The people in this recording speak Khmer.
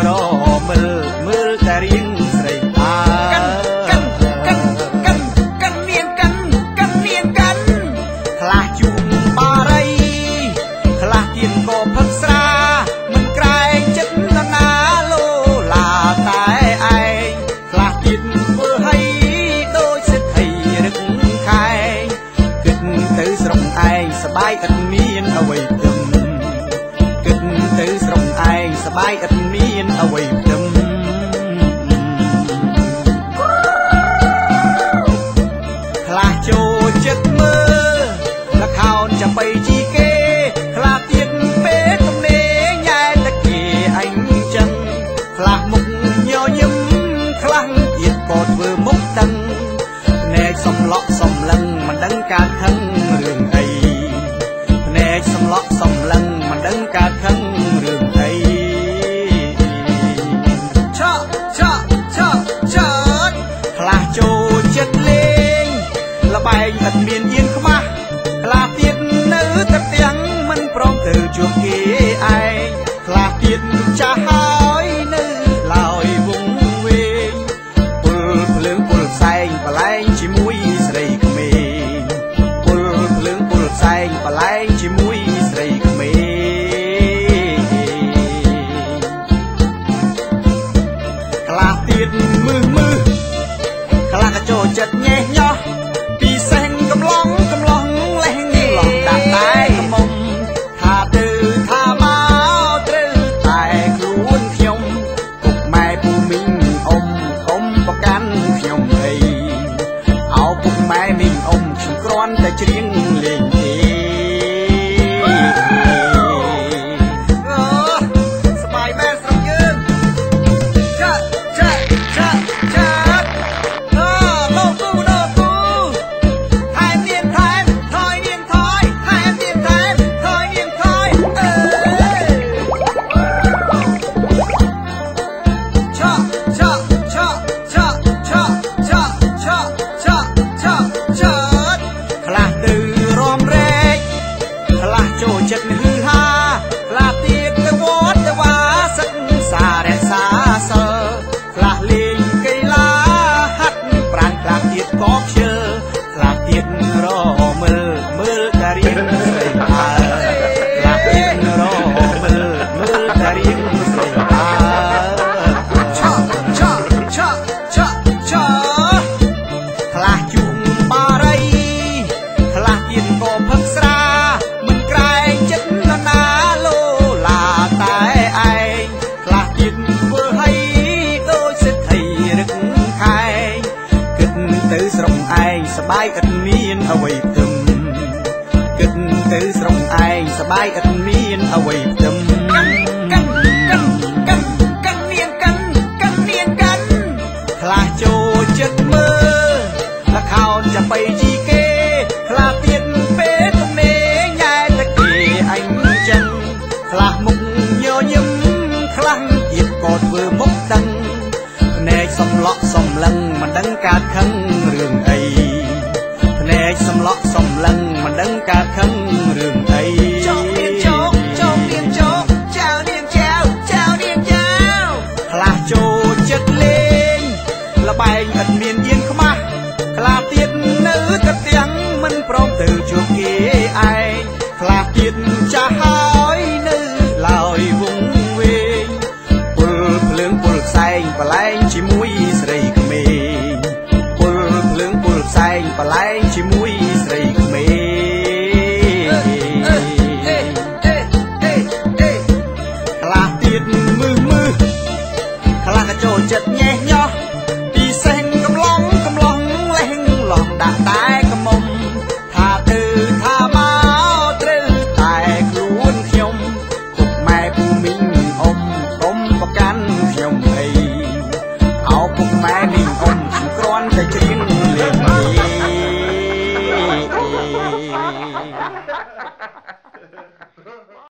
រមើលមើលតែរៀងស្រីកាន់នាងកាន់ខ្លះជុំបារីខ្លះទៀតក៏ផឹកស្រាមិនក្រែងចិត្តនរណាលោឡាតែឯងខ្លះទៀតធ្វើឲ្យដូចសិទ្ធិរឹកខែគិតទៅស្រុកឯងសបាយឥតមានអ្វីទឹមគិតទៅស្រុកឯងសបាយឥតមានអ្វីទឹមខ្លះចូលចិត្តមើលល្ខោនចាំបីជីគេខ្លះទៀតពេលទំនេរញ៉ែតែគេអញចឹងខ្លះមុខញញឹមខ្លះទៀតក៏ធ្វើមុខដឹងភ្នែកសំឡក់សំឡឹងមិនដឹងការខឹងរឿងអីភ្នែកសំឡក់សំឡឹងមិនដឹងការខឹងរឿងអីឆក់ខ្លះចូលចិត្តលេងលបែងឥតមានយានខ្មាស់ខ្លះទៀតនៅតែផ្ទាំងមិនព្រមទៅជួបគេឯងខ្លះទៀតចាស់ហើយនៅឡើយវងវែងពុលភ្លើងពុលផ្សែងបលែងជាមួយស្រីក្មេងពុលភ្លើងពុលផ្សែងបលែងជាមួយស្រីក្មេងខ្លះទៀតមើលខ្លះក៏ចូលចិត្តញ៉េះញោះពីសេះកំឡុងលេះឡងដាក់តែកមុំថាទៅថាមកត្រូវតែខ្លួនខ្ញុំពុកម៉ែពូមីងអ៊ំប្រកាន់ខ្ញុំអីអោពុកម៉ែមីងអ៊ំខ្ញុំគ្រាន់តែច្រៀងលេងទេសบายបែបស្រុកយើងចាលោកគូថែមនាងថែមថយនាងថយថែមនាងថែមថយនាងថយឆក់ខ្លះទៅរំរែកខ្លះចូលចិត្តហឺហាខ្លះទៀតទៅវត្តទៅវាសិក្សារក្សាសិលខ្លះលេងកីឡាហាត់ប្រាណខ្លះទៀតក៏ខ្ជិលខ្លះទៀតរមើលតែរៀងស្រីខ្លះទៀតរមើលតែរៀងស្រីឆក់ខ្លះជុំបារីខ្លះទៀតក៏ផឹកស្រាមិនក្រែងចិត្តនរណាលោឡាតែឯងខ្លះទៀតធ្វើឲ្យដូចសិទ្ធិរឹកខែគិតទៅស្រុកឯងសបាយឥតមានអ្វីទឹមគិតទៅស្រុកឯងសបាយឥតមានអ្វីទឹមកាន់នាងកាន់ខ្លះចូលចិត្តមើលល្ខោនចាំបីជីគេខ្លះទៀតពេលទំនេរញ៉ែតែគេអញចឹងខ្លះមុខញញឹមខ្លះទៀតក៏ធ្វើមុខដឹងភ្នែកសំឡក់សំឡឹងមិនដឹងការខឹងរឿងអីភ្នែកសំឡក់សំឡឹងមិនដឹងការខឹងរឿងអីចោនាងចោចៅនាងចៅខ្លះចូលចិត្តលេងលបែងឥតមានយានខ្មាស់ខ្លះទៀតនៅតែផ្ទាំងមិនព្រមទៅជួបគេឯងខ្លះទៀតចាស់ហើយនៅឡើយវងវែងពុលភ្លើងពុលផ្សែងបលែងជាមួយស្រីក្មេងពុលភ្លើងពុលផ្សែងបលែងជាមួយស្រីក្មេងខ្លះទៀតមើលខ្លះក៏ចូលចិត្តញ៉េះញោះពីសេះកំឡុងលេះឡងដាក់តែកមុំថាទៅថាមកត្រូវតែខ្លួនខ្ញុំពុកម៉ែពូមីង